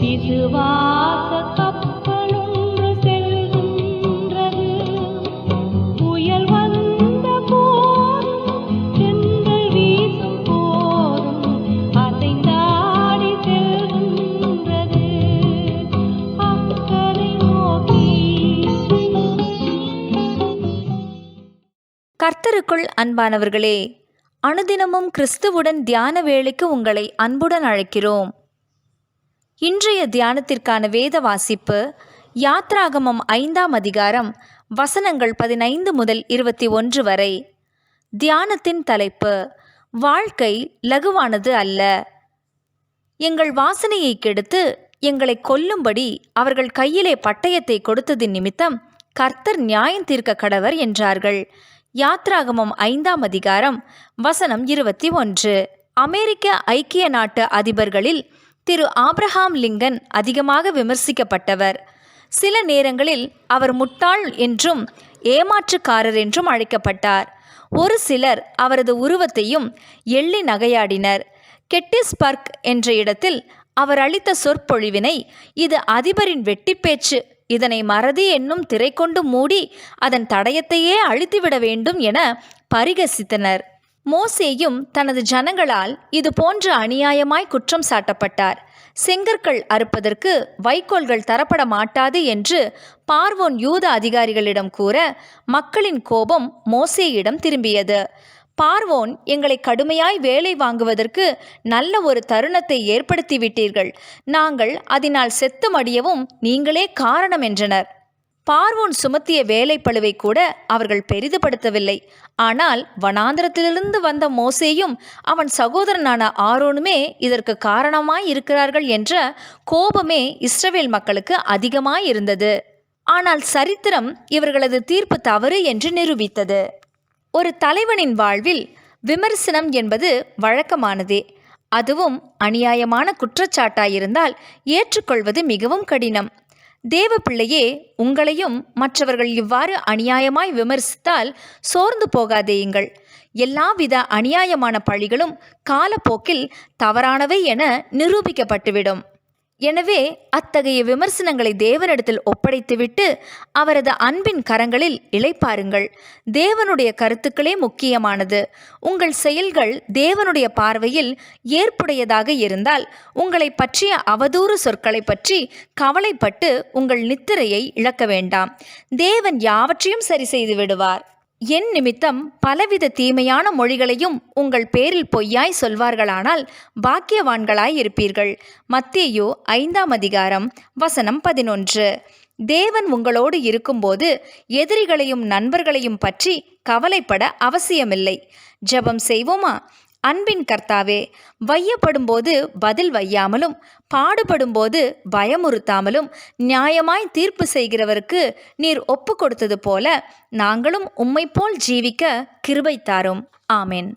விசுவாச கப்பலொன்று செல்கின்றது. புயல் வந்த போதும் தென்றல் வீசும் போதும் அசைந்தாடி செல்கின்றது அக்கறை நோக்கி. கர்த்தருக்குள் அன்பானவர்களே, அனுதினமும் கிறிஸ்துவுடன் தியான வேளைக்கு உங்களை அன்புடன் அழைக்கிறோம். இன்றைய தியானத்திற்கான வேத வாசிப்பு யாத்ராகமம் 5ஆம் அதிகாரம் வசனங்கள் 15 முதல் 21 வரை. தியானத்தின் தலைப்பு: வாழ்க்கை லகுவானது அல்ல. எங்கள் வாசனையை கெடுத்து எங்களை கொல்லும்படி அவர்கள் கையிலே பட்டயத்தை கொடுத்ததின் நிமித்தம் கர்த்தர் நியாயம் தீர்க்க கடவர் என்றார்கள். யாத்ராகமம் 5ஆம் அதிகாரம் வசனம் 21. அமெரிக்க ஐக்கிய நாட்டு அதிபர்களில் திரு ஆப்ரஹாம் லிங்கன் அதிகமாக விமர்சிக்கப்பட்டவர். சில நேரங்களில் அவர் முட்டாள் என்றும் ஏமாற்றுக்காரர் என்றும் அழைக்கப்பட்டார். ஒரு சிலர் அவரது உருவத்தையும் எள்ளி நகையாடினர். கெட்டிஸ்பர்க் என்ற இடத்தில் அவர் அளித்த சொற்பொழிவினை, இது அதிபரின் வெட்டிப்பேச்சு, இதனை மறதி என்னும் திரை கொண்டு மூடி அதன் தடயத்தையே அழித்துவிட வேண்டும் என பரிகசித்தனர். மோசேயும் தனது ஜனங்களால் இது போன்ற அநியாயமாய் குற்றம் சாட்டப்பட்டார். செங்கற்கள் அறுப்பதற்கு வைக்கோல்கள் தரப்பட மாட்டாது என்று பார்வோன் யூத அதிகாரிகளிடம் கூற மக்களின் கோபம் மோசேயிடம் திரும்பியது. பார்வோன், எங்களை கடுமையாய் வேலை வாங்குவதற்கு நல்ல ஒரு தருணத்தை ஏற்படுத்தி விட்டீர்கள், நாங்கள் அதனால் செத்து மடியவும் நீங்களே காரணம் என்றனர். பார்வோன் சுமத்திய வேலைப்பளுவை கூட அவர்கள் பெரிதுபடுத்தவில்லை. ஆனால் வனாந்திரத்திலிருந்து வந்த மோசேயும் அவன் சகோதரனான ஆரோனுமே இதற்கு காரணமாய் இருக்கிறார்கள் என்ற கோபமே இஸ்ரவேல் மக்களுக்கு அதிகமாயிருந்தது. ஆனால் சரித்திரம் இவர்களது தீர்ப்பு தவறு என்று நிரூபித்தது. ஒரு தலைவனின் வாழ்வில் விமர்சனம் என்பது வழக்கமானதே. அதுவும் அநியாயமான குற்றச்சாட்டாயிருந்தால் ஏற்றுக்கொள்வது மிகவும் கடினம். தேவ பிள்ளையே, உங்களையும் மற்றவர்கள் இவ்வாறு அநியாயமாய் விமர்சித்தால் சோர்ந்து போகாதேயுங்கள். எல்லாவித அநியாயமான பழிகளும் காலப்போக்கில் தவறானவை என நிரூபிக்கப்பட்டுவிடும். எனவே அத்தகைய விமர்சனங்களை தேவனிடத்தில் ஒப்படைத்துவிட்டு அவரது அன்பின் கரங்களில் இளைப்பாருங்கள். தேவனுடைய கருத்துக்களே முக்கியமானது. உங்கள் செயல்கள் தேவனுடைய பார்வையில் ஏற்புடையதாக இருந்தால் உங்களை பற்றிய அவதூறு சொற்களை பற்றி கவலைப்பட்டு உங்கள் நித்திரையை இழக்க வேண்டாம். தேவன் யாவற்றையும் சரி செய்து விடுவார். என் நிமித்தம் பலவித தீமையான மொழிகளையும் உங்கள் பேரில் பொய்யாய் சொல்வார்களானால் பாக்கியவான்களாய் இருப்பீர்கள். மத்தேயு 5ஆம் அதிகாரம் வசனம் 11. தேவன் உங்களோடு இருக்கும்போது எதிரிகளையும் நண்பர்களையும் பற்றி கவலைப்பட அவசியமில்லை. ஜெபம் செய்வோமா? அன்பின் கர்த்தாவே, வையப்படும்போது பதில் வையாமலும் பாடுபடும்போது பயமுறுத்தாமலும் நியாயமாய் தீர்ப்பு செய்கிறவருக்கு நீர் ஒப்பு கொடுத்தது போல நாங்களும் உம்மை போல் ஜீவிக்க கிருபை தாரும். ஆமென்.